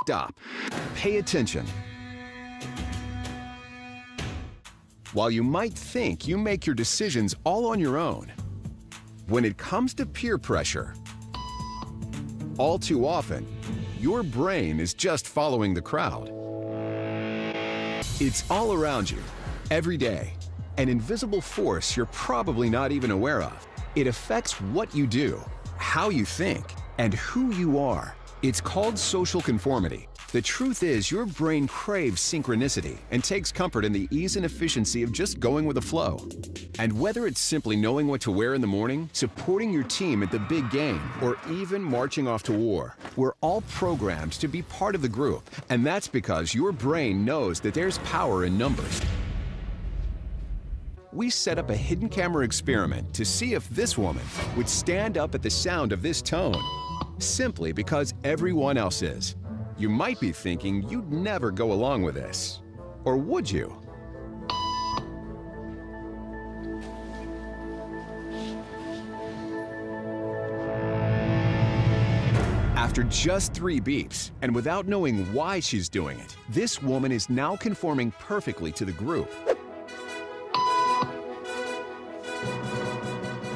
stop. Pay attention. While you might think you make your decisions all on your own, when it comes to peer pressure, all too often, your brain is just following the crowd. It's all around you, every day, an invisible force you're probably not even aware of. It affects what you do, how you think, and who you are. It's called social conformity. The truth is, your brain craves synchronicity and takes comfort in the ease and efficiency of just going with the flow. And whether it's simply knowing what to wear in the morning, supporting your team at the big game, or even marching off to war, we're all programmed to be part of the group, and that's because your brain knows that there's power in numbers. We set up a hidden camera experiment to see if this woman would stand up at the sound of this tone, simply because everyone else is. You might be thinking you'd never go along with this. Or would you? After just 3 beeps, and without knowing why she's doing it, this woman is now conforming perfectly to the group.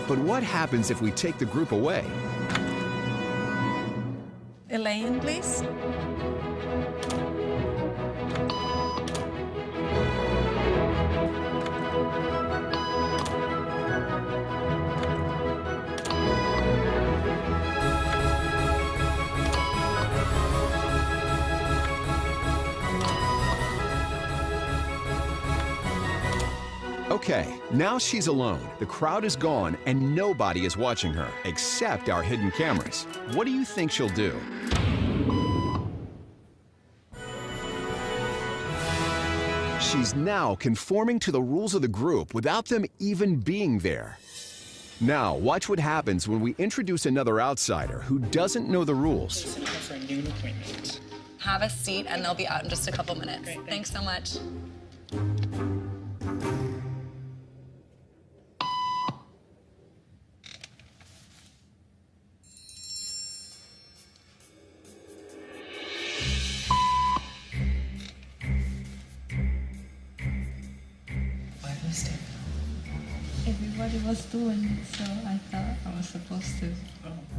But what happens if we take the group away? Elaine, please. Okay, now she's alone. The crowd is gone and nobody is watching her, except our hidden cameras. What do you think she'll do? She's now conforming to the rules of the group without them even being there. Now, watch what happens when we introduce another outsider who doesn't know the rules. Listen up for a noon appointment. Have a seat, and they'll be out in just a couple minutes. Great, Thanks so much. Why was it? Everybody was doing it, so I thought I was supposed to.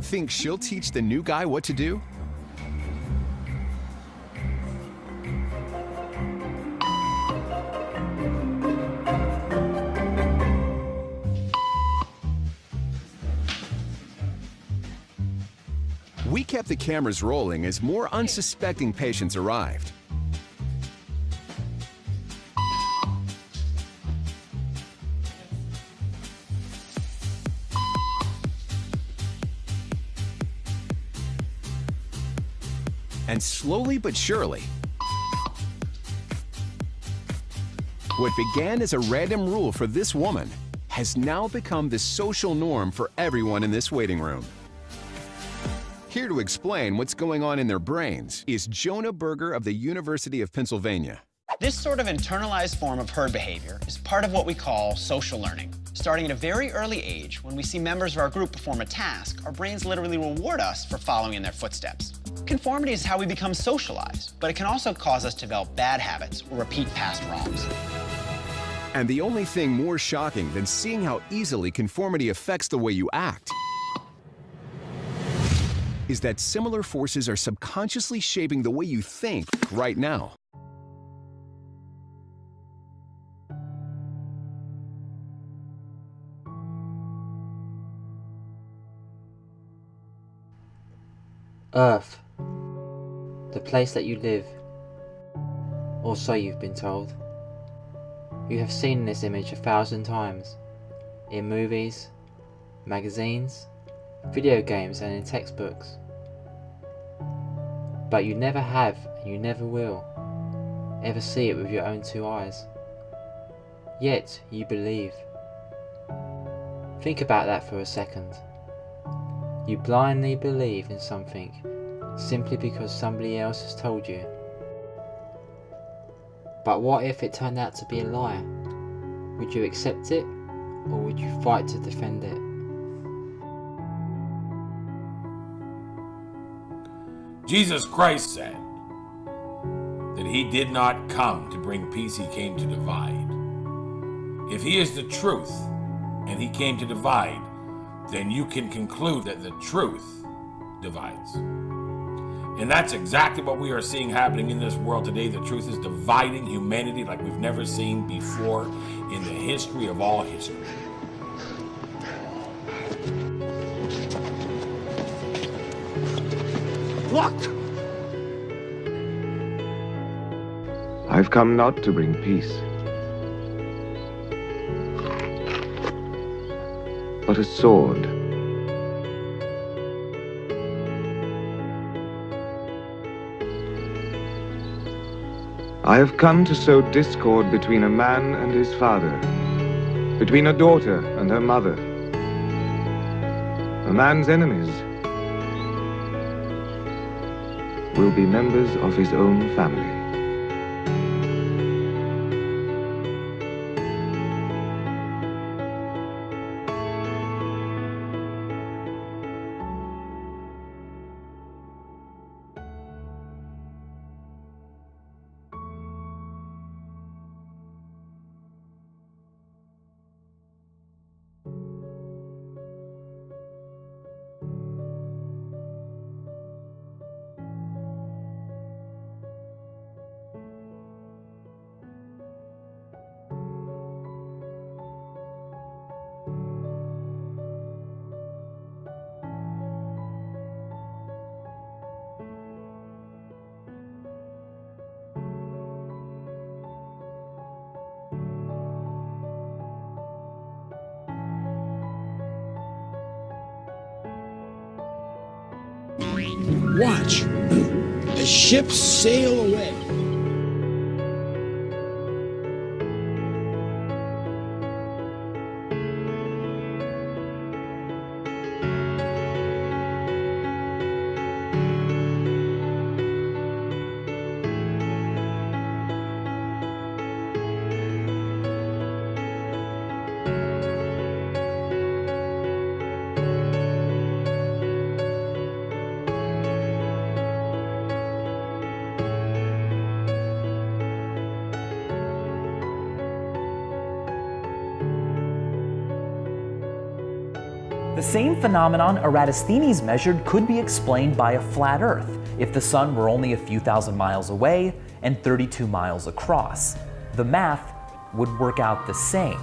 Think she'll teach the new guy what to do? We kept the cameras rolling as more unsuspecting patients arrived. And slowly but surely, what began as a random rule for this woman has now become the social norm for everyone in this waiting room. Here to explain what's going on in their brains is Jonah Berger of the University of Pennsylvania. This sort of internalized form of herd behavior is part of what we call social learning. Starting at a very early age, when we see members of our group perform a task, our brains literally reward us for following in their footsteps. Conformity is how we become socialized, but it can also cause us to develop bad habits or repeat past wrongs. And the only thing more shocking than seeing how easily conformity affects the way you act is that similar forces are subconsciously shaping the way you think right now. Earth, the place that you live, or so you've been told. You have seen this image 1,000 times, in movies, magazines, video games and in textbooks. But you never have, and you never will, ever see it with your own 2 eyes. Yet you believe. Think about that for a second. You blindly believe in something simply because somebody else has told you. But what if it turned out to be a lie? Would you accept it, or would you fight to defend it? Jesus Christ said, he did not come to bring peace, he came to divide. If he is the truth and he came to divide, then you can conclude that the truth divides. And that's exactly what we are seeing happening in this world today. The truth is dividing humanity like we've never seen before in the history of all history. Locked! I've come not to bring peace, but a sword. I have come to sow discord between a man and his father, between a daughter and her mother. A man's enemies will be members of his own family. Watch as ships sail away. The same phenomenon Eratosthenes measured could be explained by a flat Earth if the sun were only a few thousand miles away and 32 miles across. The math would work out the same.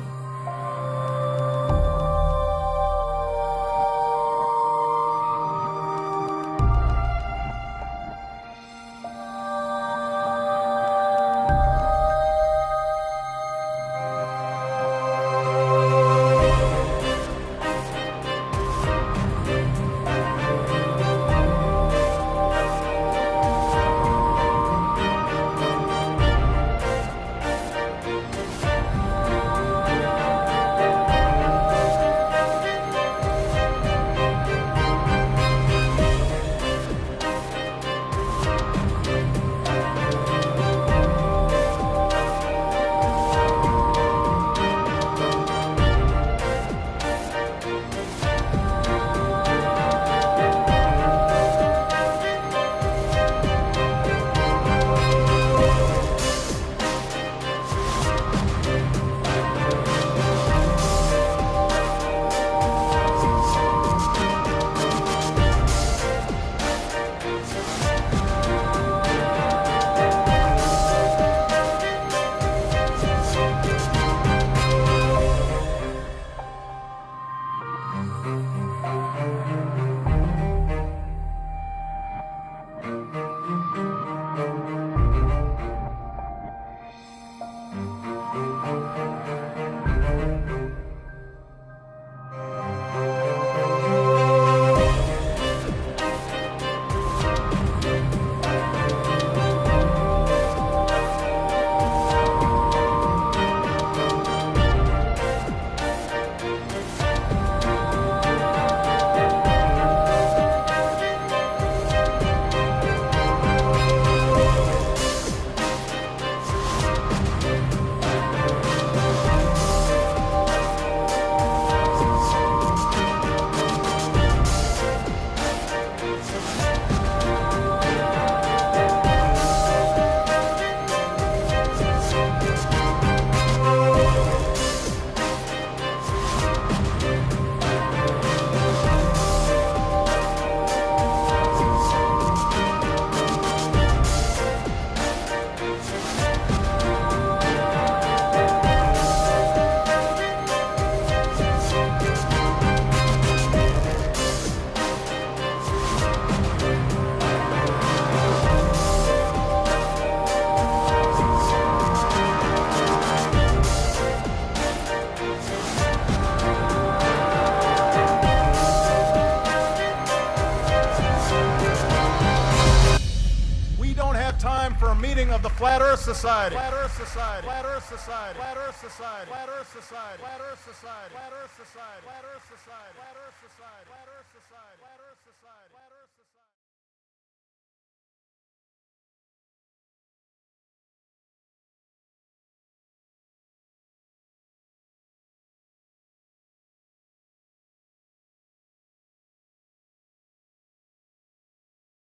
that time for a meeting of the Flat Earth Society. Flat Earth Society. Flat Earth Society. Flat Earth Society. Flat Earth Society. Flat Earth Society. Flat Earth Society. Flat Earth Society. Flat Earth Society. Flat Earth Society.